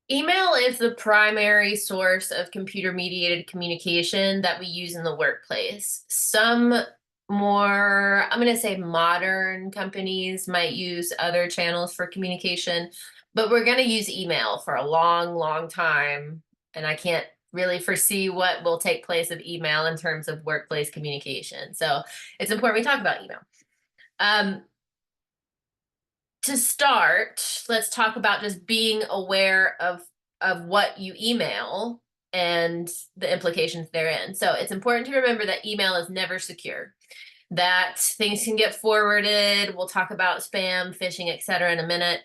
Email is the primary source of computer mediated communication that we use in the workplace. Some more, I'm going to say modern companies might use other channels for communication, but we're going to use email for a long, long time. And I can't really foresee what will take place of email in terms of workplace communication. So it's important we talk about email. Um, to start, let's talk about just being aware of what you email and the implications therein. So it's important to remember that email is never secure, that things can get forwarded. We'll talk about spam, phishing, etc. in a minute.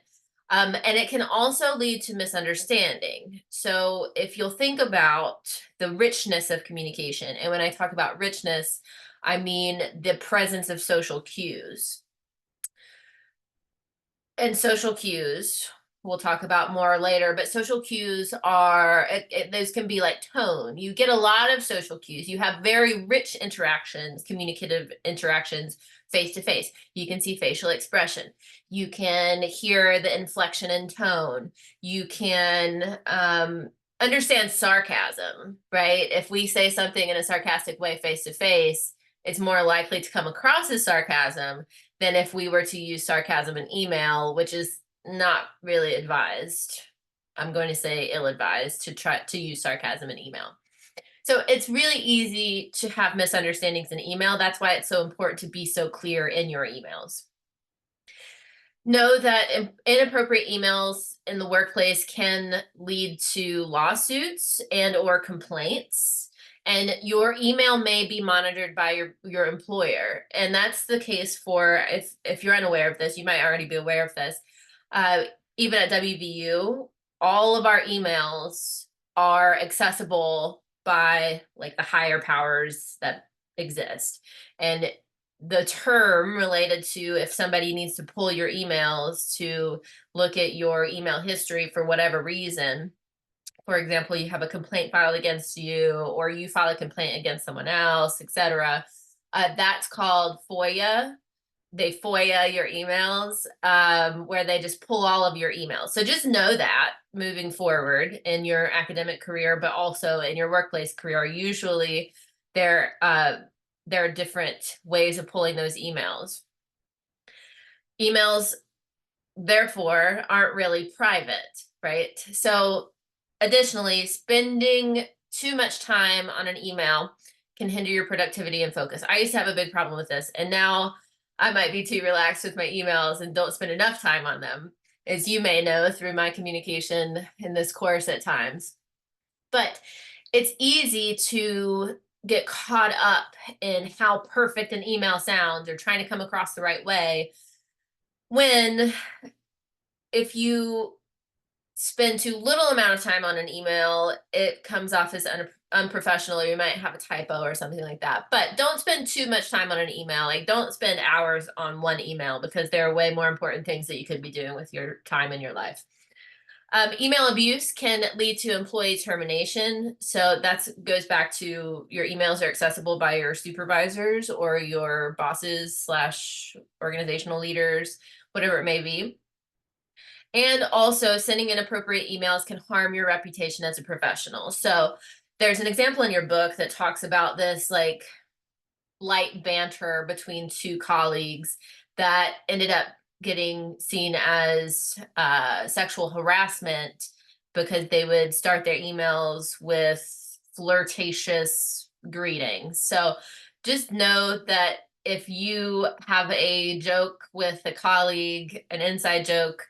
And it can also lead to misunderstanding. So if you'll think about the richness of communication, and when I talk about richness, I mean the presence of social cues. And social cues we'll talk about more later, but social cues are those can be like tone. You get a lot of social cues. You have very rich interactions, communicative interactions face to face. You can see facial expression. You can hear the inflection in tone. You can understand sarcasm, right? If we say something in a sarcastic way face to face, it's more likely to come across as sarcasm than if we were to use sarcasm in email, which is not really advised. I'm going to say ill-advised to try to use sarcasm in email. So it's really easy to have misunderstandings in email. That's why it's so important to be so clear in your emails. Know that inappropriate emails in the workplace can lead to lawsuits and or complaints. And your email may be monitored by your employer. And that's the case for, if you're unaware of this, you might already be aware of this. Even at WVU, all of our emails are accessible by like the higher powers that exist. And the term related to if somebody needs to pull your emails to look at your email history for whatever reason, for example, you have a complaint filed against you or you file a complaint against someone else, etc. That's called FOIA. They FOIA your emails, where they just pull all of your emails. So just know that moving forward in your academic career, but also in your workplace career, usually there are different ways of pulling those emails. Emails, therefore, aren't really private, right? So additionally, spending too much time on an email can hinder your productivity and focus. I used to have a big problem with this, and now I might be too relaxed with my emails and don't spend enough time on them, as you may know through my communication in this course at times. But it's easy to get caught up in how perfect an email sounds or trying to come across the right way when if you spend too little amount of time on an email, it comes off as unprofessional, or you might have a typo or something like that. But don't spend too much time on an email. Like, don't spend hours on one email because there are way more important things that you could be doing with your time in your life. Email abuse can lead to employee termination. So that goes back to your emails are accessible by your supervisors or your bosses slash organizational leaders, whatever it may be. And also sending inappropriate emails can harm your reputation as a professional. So there's an example in your book that talks about this like light banter between two colleagues that ended up getting seen as sexual harassment because they would start their emails with flirtatious greetings. So just know that if you have a joke with a colleague, an inside joke,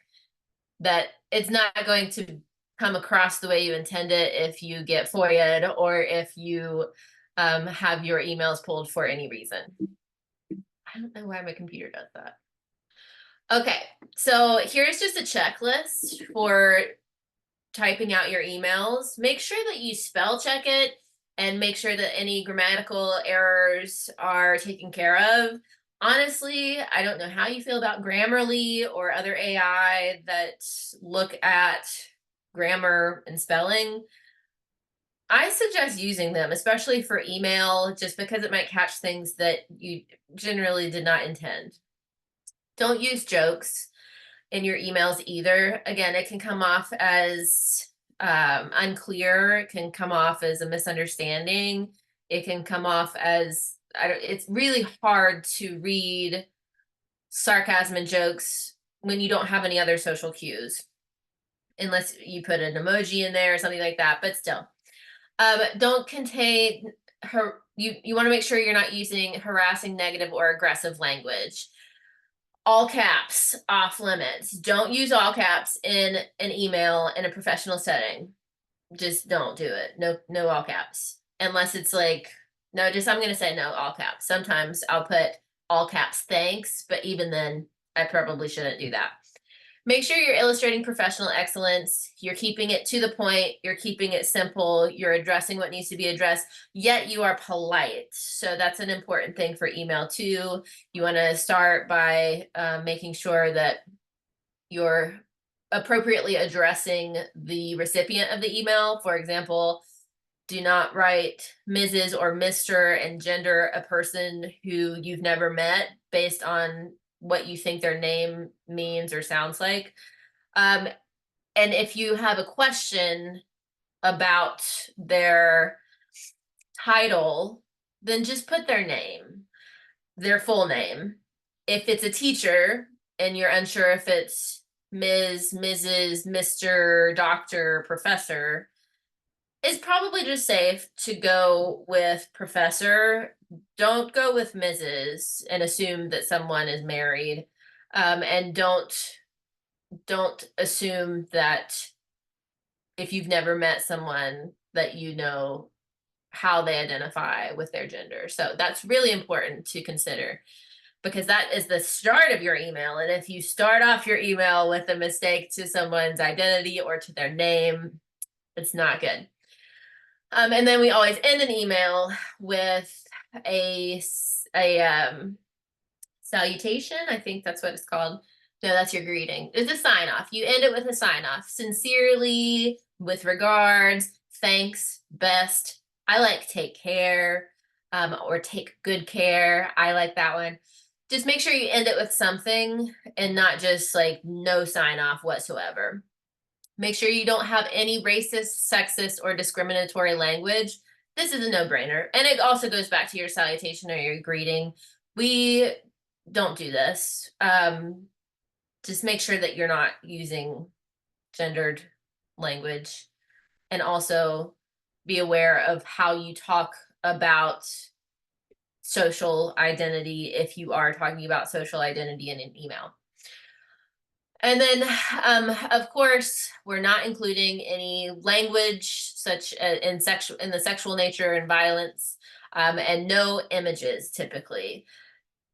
that it's not going to come across the way you intend it if you get FOIA'd or if you have your emails pulled for any reason. I don't know why my computer does that. Okay, so here's just a checklist for typing out your emails. Make sure that you spell check it and make sure that any grammatical errors are taken care of. Honestly, I don't know how you feel about Grammarly or other AI that look at grammar and spelling. I suggest using them, especially for email, just because it might catch things that you generally did not intend. Don't use jokes in your emails either. Again, it can come off as unclear. It can come off as a misunderstanding. It can come off as, it's really hard to read sarcasm and jokes when you don't have any other social cues, unless you put an emoji in there or something like that, but still. Don't contain her. You want to make sure you're not using harassing, negative, or aggressive language. All caps, off limits. Don't use all caps in an email in a professional setting. Just don't do it. No all caps. Unless it's like, no, just I'm gonna say no all caps. Sometimes I'll put all caps thanks, but even then I probably shouldn't do that. Make sure you're illustrating professional excellence. You're keeping it to the point. You're keeping it simple. You're addressing what needs to be addressed, yet you are polite. So that's an important thing for email too. You want to start by making sure that you're appropriately addressing the recipient of the email. For example, do not write Mrs. or Mr. and gender a person who you've never met based on what you think their name means or sounds like. And if you have a question about their title, then just put their name, their full name. If it's a teacher and you're unsure if it's Ms., Mrs., Mr., Doctor, Professor, it's probably just safe to go with Professor. Don't go with Mrs. and assume that someone is married. And don't assume that if you've never met someone that you know how they identify with their gender. So that's really important to consider, because that is the start of your email. And if you start off your email with a mistake to someone's identity or to their name, it's not good. And then we always end an email with a salutation. I think that's what it's called. No, that's your greeting. It's a sign off. You end it with a sign off. Sincerely, with regards, thanks, best. I like take care, or take good care. I like that one. Just make sure you end it with something and not just like no sign off whatsoever. Make sure you don't have any racist, sexist, or discriminatory language. This is a no-brainer. And it also goes back to your salutation or your greeting. We don't do this. Just make sure that you're not using gendered language. And also be aware of how you talk about social identity if you are talking about social identity in an email. And then, of course, we're not including any language such in the sexual nature and violence, and no images typically.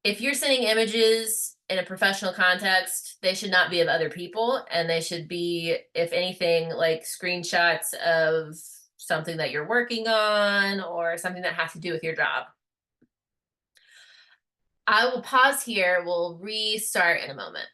If you're sending images in a professional context, they should not be of other people, and they should be, if anything, like screenshots of something that you're working on or something that has to do with your job. I will pause here. We'll restart in a moment.